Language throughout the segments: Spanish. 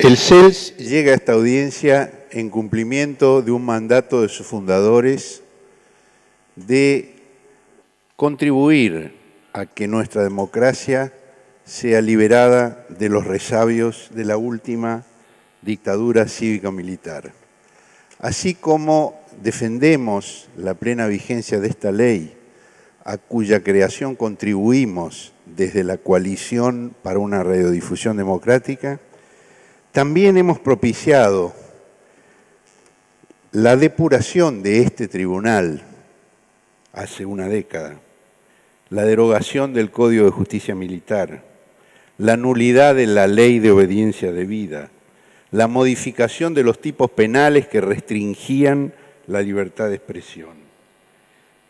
El CELS llega a esta audiencia en cumplimiento de un mandato de sus fundadores de contribuir a que nuestra democracia sea liberada de los resabios de la última dictadura cívico-militar. Así como defendemos la plena vigencia de esta ley, a cuya creación contribuimos desde la Coalición para una Radiodifusión Democrática, también hemos propiciado la depuración de este tribunal hace una década, la derogación del Código de Justicia Militar, la nulidad de la Ley de Obediencia Debida, la modificación de los tipos penales que restringían la libertad de expresión,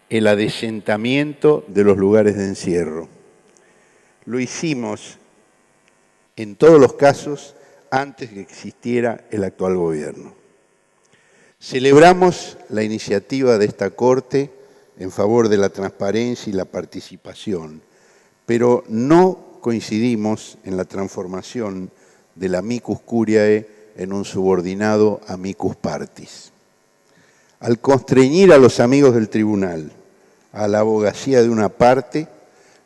el adesentamiento de los lugares de encierro. Lo hicimos en todos los casos antes que existiera el actual gobierno. Celebramos la iniciativa de esta Corte en favor de la transparencia y la participación, pero no coincidimos en la transformación del amicus curiae en un subordinado amicus partis. Al constreñir a los amigos del tribunal a la abogacía de una parte,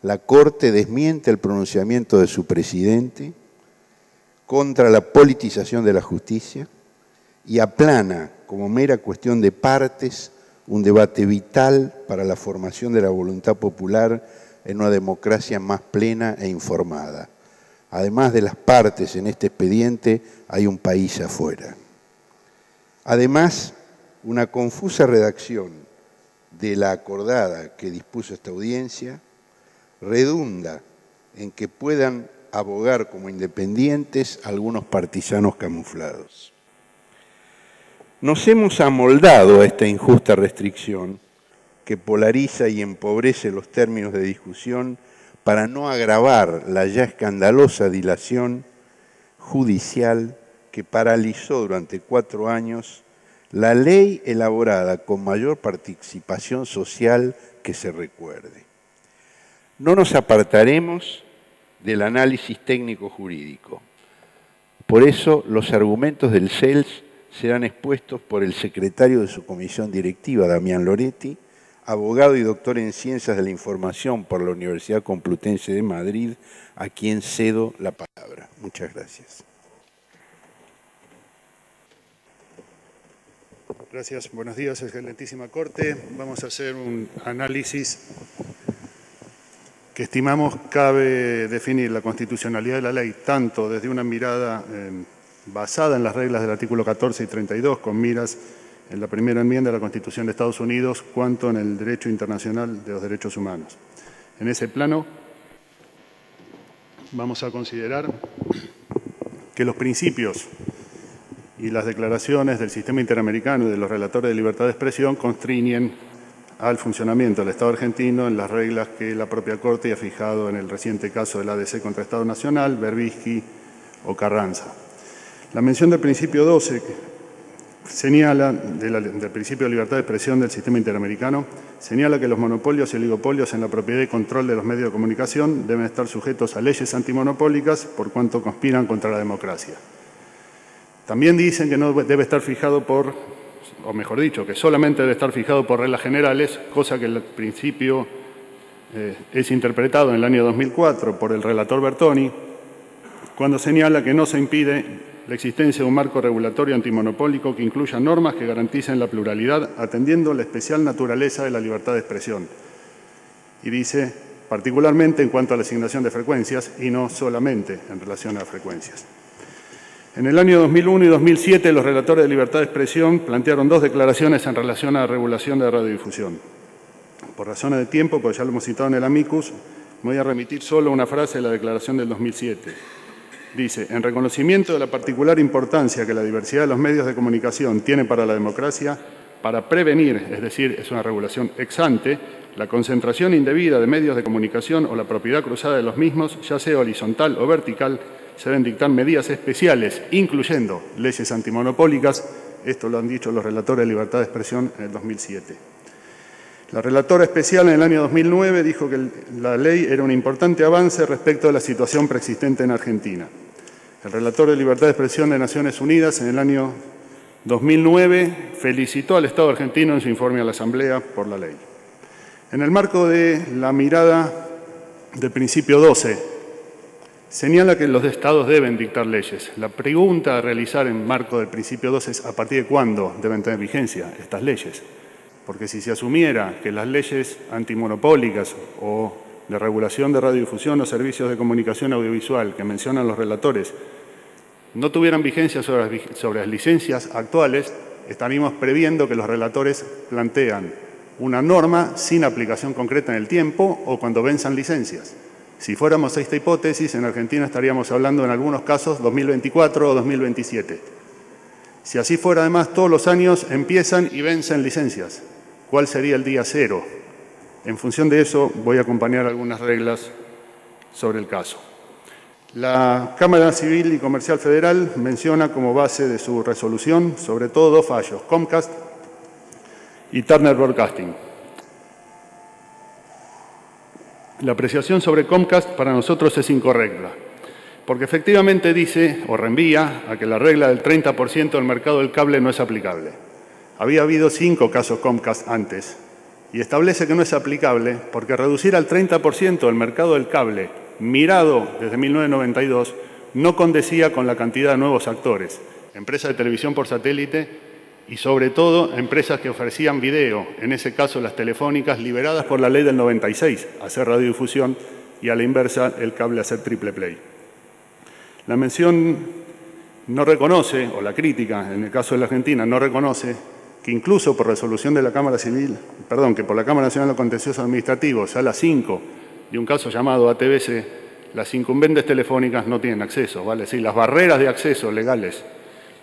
la Corte desmiente el pronunciamiento de su presidente contra la politización de la justicia y aplana como mera cuestión de partes un debate vital para la formación de la voluntad popular en una democracia más plena e informada. Además de las partes en este expediente, hay un país afuera. Además, una confusa redacción de la acordada que dispuso esta audiencia redunda en que puedan abogar como independientes algunos partisanos camuflados. Nos hemos amoldado a esta injusta restricción que polariza y empobrece los términos de discusión para no agravar la ya escandalosa dilación judicial que paralizó durante 4 años la ley elaborada con mayor participación social que se recuerde. No nos apartaremos del análisis técnico-jurídico. Por eso, los argumentos del CELS serán expuestos por el secretario de su comisión directiva, Damián Loretti, abogado y doctor en Ciencias de la Información por la Universidad Complutense de Madrid, a quien cedo la palabra. Muchas gracias. Gracias. Buenos días, excelentísima Corte. Vamos a hacer un análisis que estimamos cabe definir la constitucionalidad de la ley tanto desde una mirada basada en las reglas del artículo 14 y 32, con miras en la primera enmienda de la Constitución de Estados Unidos, cuanto en el derecho internacional de los derechos humanos. En ese plano, vamos a considerar que los principios y las declaraciones del sistema interamericano y de los relatores de libertad de expresión constriñen al funcionamiento del Estado argentino en las reglas que la propia Corte ha fijado en el reciente caso del ADC contra Estado Nacional, Berbisky o Carranza. La mención del principio 12 señala, del principio de libertad de expresión del sistema interamericano, señala que los monopolios y oligopolios en la propiedad y control de los medios de comunicación deben estar sujetos a leyes antimonopólicas por cuanto conspiran contra la democracia. También dicen que no debe estar fijado por, o mejor dicho, que solamente debe estar fijado por reglas generales, cosa que el principio es interpretado en el año 2004 por el relator Bertoni, cuando señala que no se impide la existencia de un marco regulatorio antimonopólico que incluya normas que garanticen la pluralidad, atendiendo la especial naturaleza de la libertad de expresión. Y dice, particularmente en cuanto a la asignación de frecuencias, y no solamente en relación a frecuencias. En el año 2001 y 2007, los relatores de libertad de expresión plantearon 2 declaraciones en relación a la regulación de la radiodifusión. Por razones de tiempo, porque ya lo hemos citado en el amicus, me voy a remitir solo una frase de la declaración del 2007. Dice, en reconocimiento de la particular importancia que la diversidad de los medios de comunicación tiene para la democracia, para prevenir, es decir, es una regulación ex ante, la concentración indebida de medios de comunicación o la propiedad cruzada de los mismos, ya sea horizontal o vertical, se deben dictar medidas especiales, incluyendo leyes antimonopólicas. Esto lo han dicho los relatores de libertad de expresión en el 2007. La relatora especial en el año 2009 dijo que la ley era un importante avance respecto a la situación preexistente en Argentina. El relator de libertad de expresión de Naciones Unidas en el año 2009 felicitó al Estado argentino en su informe a la Asamblea por la ley. En el marco de la mirada del principio 12, señala que los estados deben dictar leyes. La pregunta a realizar en marco del principio 12 es ¿a partir de cuándo deben tener vigencia estas leyes? Porque si se asumiera que las leyes antimonopólicas o de regulación de radiodifusión o servicios de comunicación audiovisual que mencionan los relatores no tuvieran vigencia sobre las licencias actuales, estaríamos previendo que los relatores plantean una norma sin aplicación concreta en el tiempo o cuando venzan licencias. Si fuéramos a esta hipótesis, en Argentina estaríamos hablando en algunos casos 2024 o 2027. Si así fuera, además, todos los años empiezan y vencen licencias. ¿Cuál sería el día cero? En función de eso, voy a acompañar algunas reglas sobre el caso. La Cámara Civil y Comercial Federal menciona como base de su resolución sobre todo dos fallos, Comcast y Turner Broadcasting. La apreciación sobre Comcast para nosotros es incorrecta, porque efectivamente dice o reenvía a que la regla del 30% del mercado del cable no es aplicable. Había habido 5 casos Comcast antes y establece que no es aplicable porque reducir al 30% del mercado del cable mirado desde 1992 no condecía con la cantidad de nuevos actores, empresas de televisión por satélite y sobre todo empresas que ofrecían video, en ese caso las telefónicas liberadas por la ley del 96, a hacer radiodifusión y a la inversa el cable a hacer triple play. La mención no reconoce, o la crítica en el caso de la Argentina no reconoce que incluso por resolución de la Cámara Civil, que por la Cámara Nacional de Contencioso Administrativo, sala 5 de un caso llamado ATBC, las incumbentes telefónicas no tienen acceso, ¿vale? Es decir, las barreras de acceso legales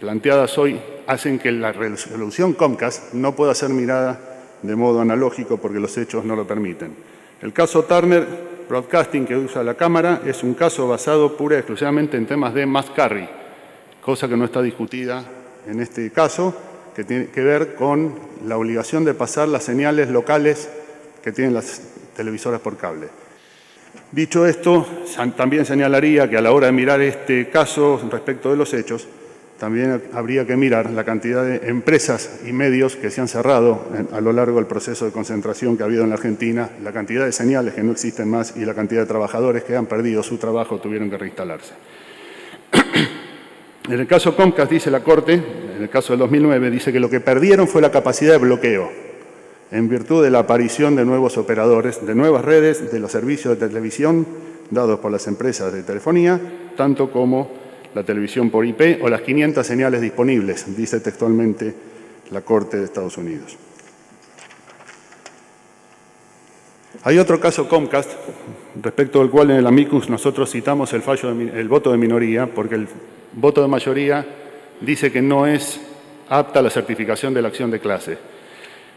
planteadas hoy hacen que la resolución Comcast no pueda ser mirada de modo analógico porque los hechos no lo permiten. El caso Turner Broadcasting que usa la Cámara es un caso basado pura y exclusivamente en temas de must carry, cosa que no está discutida en este caso, que tiene que ver con la obligación de pasar las señales locales que tienen las televisoras por cable. Dicho esto, también señalaría que a la hora de mirar este caso respecto de los hechos, también habría que mirar la cantidad de empresas y medios que se han cerrado a lo largo del proceso de concentración que ha habido en la Argentina, la cantidad de señales que no existen más y la cantidad de trabajadores que han perdido su trabajo o tuvieron que reinstalarse. En el caso Comcast, dice la Corte, en el caso del 2009, dice que lo que perdieron fue la capacidad de bloqueo en virtud de la aparición de nuevos operadores, de nuevas redes, de los servicios de televisión dados por las empresas de telefonía, tanto como la televisión por IP o las 500 señales disponibles, dice textualmente la Corte de Estados Unidos. Hay otro caso Comcast, respecto del cual en el amicus nosotros citamos el voto de minoría, porque el voto de mayoría dice que no es apta la certificación de la acción de clase.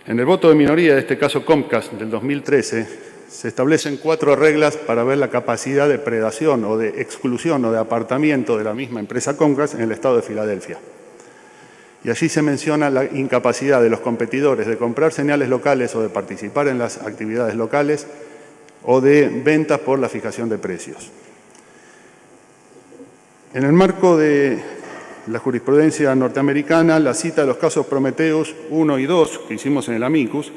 En el voto de minoría de este caso Comcast del 2013 se establecen 4 reglas para ver la capacidad de predación o de exclusión o de apartamiento de la misma empresa Comcast en el estado de Filadelfia. Y allí se menciona la incapacidad de los competidores de comprar señales locales o de participar en las actividades locales o de ventas por la fijación de precios. En el marco de la jurisprudencia norteamericana, la cita de los casos Prometheus 1 y 2 que hicimos en el amicus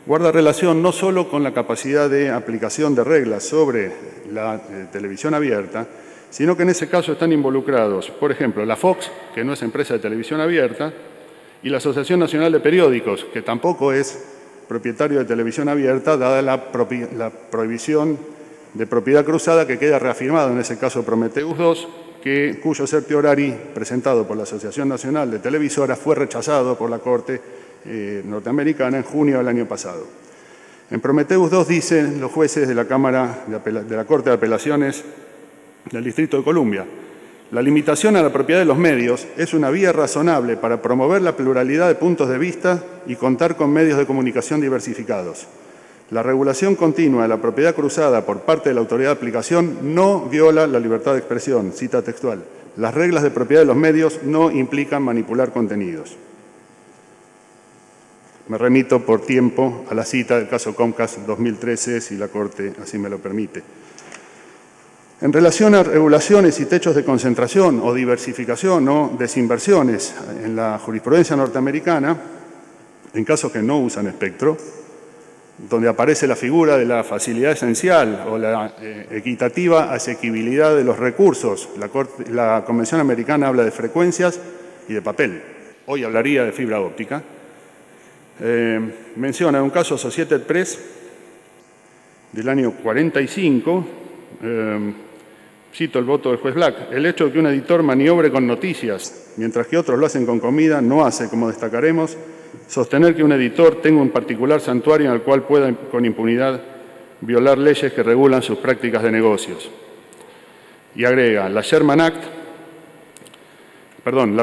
guarda relación no solo con la capacidad de aplicación de reglas sobre la televisión abierta, sino que en ese caso están involucrados, por ejemplo, la Fox, que no es empresa de televisión abierta, y la Asociación Nacional de Periódicos, que tampoco es propietario de televisión abierta, dada la prohibición de propiedad cruzada que queda reafirmado en ese caso Prometheus 2, cuyo certiorari presentado por la Asociación Nacional de Televisoras fue rechazado por la Corte norteamericana en junio del año pasado. En Prometheus 2 dicen los jueces de la Corte de Apelaciones del Distrito de Columbia: la limitación a la propiedad de los medios es una vía razonable para promover la pluralidad de puntos de vista y contar con medios de comunicación diversificados. La regulación continua de la propiedad cruzada por parte de la autoridad de aplicación no viola la libertad de expresión, cita textual. Las reglas de propiedad de los medios no implican manipular contenidos. Me remito por tiempo a la cita del caso Comcast 2013, si la Corte así me lo permite. En relación a regulaciones y techos de concentración o diversificación o desinversiones en la jurisprudencia norteamericana, en casos que no usan espectro, donde aparece la figura de la facilidad esencial o la equitativa asequibilidad de los recursos. La Convención Americana habla de frecuencias y de papel. Hoy hablaría de fibra óptica. Menciona un caso Associated Press del año 45, cito el voto del juez Black: el hecho de que un editor maniobre con noticias, mientras que otros lo hacen con comida, no hace, como destacaremos, sostener que un editor tenga un particular santuario en el cual pueda con impunidad violar leyes que regulan sus prácticas de negocios. Y agrega, la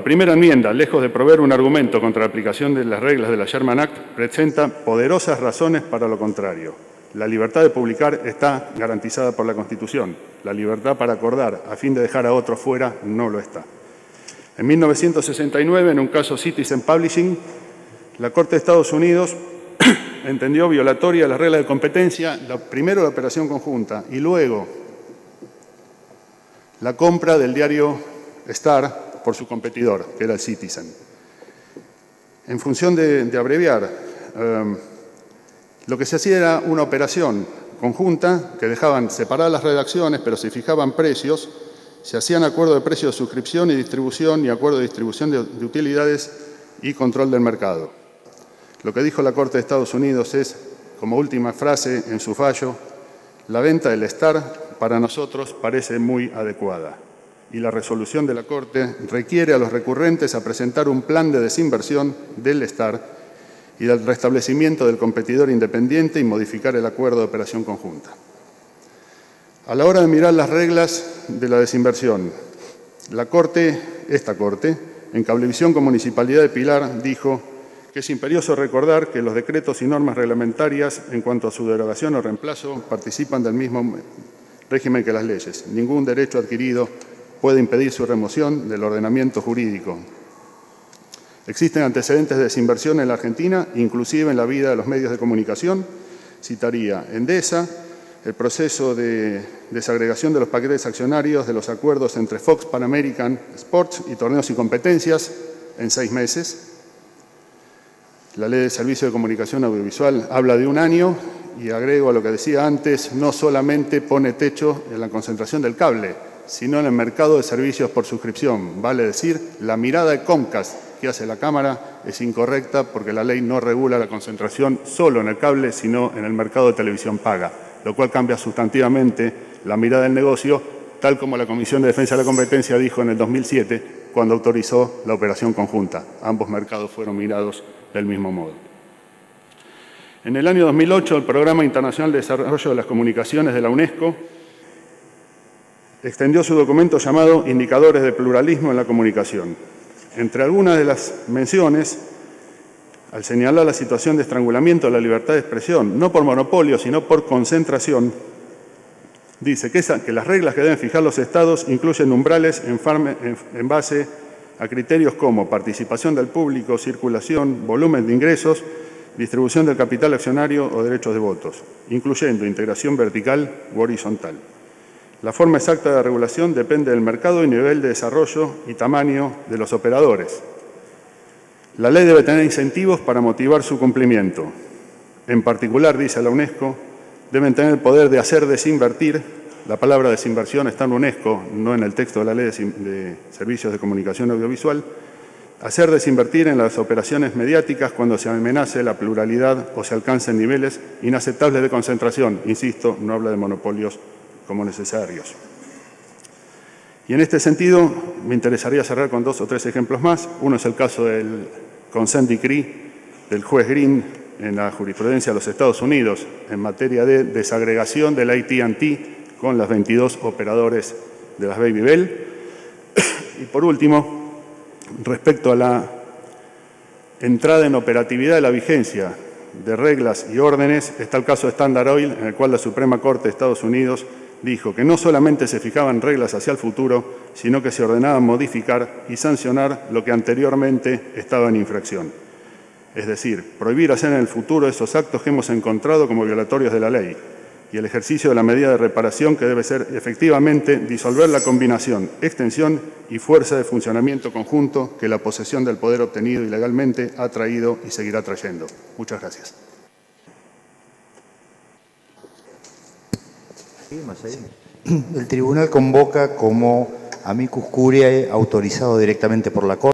primera enmienda, lejos de proveer un argumento contra la aplicación de las reglas de la Sherman Act, presenta poderosas razones para lo contrario. La libertad de publicar está garantizada por la Constitución. La libertad para acordar a fin de dejar a otros fuera no lo está. En 1969, en un caso Citizen Publishing, la Corte de Estados Unidos entendió violatoria las reglas de competencia, primero la operación conjunta y luego la compra del diario Star por su competidor, que era el Citizen. En función de abreviar, lo que se hacía era una operación conjunta que dejaban separadas las redacciones, pero se fijaban precios, se hacían acuerdos de precios de suscripción y distribución y acuerdos de distribución de utilidades y control del mercado. Lo que dijo la Corte de Estados Unidos es, como última frase en su fallo, la venta del Star para nosotros parece muy adecuada. Y la resolución de la Corte requiere a los recurrentes a presentar un plan de desinversión del Star y del restablecimiento del competidor independiente y modificar el acuerdo de operación conjunta. A la hora de mirar las reglas de la desinversión, esta Corte, en Cablevisión con Municipalidad de Pilar, dijo que es imperioso recordar que los decretos y normas reglamentarias en cuanto a su derogación o reemplazo participan del mismo régimen que las leyes. Ningún derecho adquirido puede impedir su remoción del ordenamiento jurídico. Existen antecedentes de desinversión en la Argentina, inclusive en la vida de los medios de comunicación. Citaría Endesa, el proceso de desagregación de los paquetes accionarios de los acuerdos entre Fox, Pan American Sports y Torneos y Competencias en 6 meses. La Ley de Servicio de Comunicación Audiovisual habla de 1 año y agrego a lo que decía antes, no solamente pone techo en la concentración del cable, sino en el mercado de servicios por suscripción. Vale decir, la mirada de Comcast que hace la Cámara es incorrecta porque la ley no regula la concentración solo en el cable, sino en el mercado de televisión paga, lo cual cambia sustantivamente la mirada del negocio, tal como la Comisión de Defensa de la Competencia dijo en el 2007, cuando autorizó la operación conjunta. Ambos mercados fueron mirados del mismo modo. En el año 2008, el Programa Internacional de Desarrollo de las Comunicaciones de la UNESCO extendió su documento llamado Indicadores de Pluralismo en la Comunicación. Entre algunas de las menciones, al señalar la situación de estrangulamiento de la libertad de expresión, no por monopolio, sino por concentración, dice que las reglas que deben fijar los Estados incluyen umbrales en base a criterios como participación del público, circulación, volumen de ingresos, distribución del capital accionario o derechos de votos, incluyendo integración vertical u horizontal. La forma exacta de regulación depende del mercado y nivel de desarrollo y tamaño de los operadores. La ley debe tener incentivos para motivar su cumplimiento. En particular, dice la UNESCO, deben tener el poder de hacer desinvertir. La palabra desinversión está en UNESCO, no en el texto de la Ley de Servicios de Comunicación Audiovisual. Hacer desinvertir en las operaciones mediáticas cuando se amenace la pluralidad o se alcancen niveles inaceptables de concentración. Insisto, no habla de monopolios como necesarios. Y en este sentido, me interesaría cerrar con 2 o 3 ejemplos más. Uno es el caso del Consent Decree del juez Green en la jurisprudencia de los Estados Unidos en materia de desagregación del AT&T con las 22 operadores de las Baby Bell. Y por último, respecto a la entrada en operatividad de la vigencia de reglas y órdenes, está el caso de Standard Oil, en el cual la Suprema Corte de Estados Unidos dijo que no solamente se fijaban reglas hacia el futuro, sino que se ordenaba modificar y sancionar lo que anteriormente estaba en infracción. Es decir, prohibir hacer en el futuro esos actos que hemos encontrado como violatorios de la ley. y el ejercicio de la medida de reparación que debe ser efectivamente disolver la combinación, extensión y fuerza de funcionamiento conjunto que la posesión del poder obtenido ilegalmente ha traído y seguirá trayendo. Muchas gracias. El tribunal convoca como amicus curiae autorizado directamente por la Corte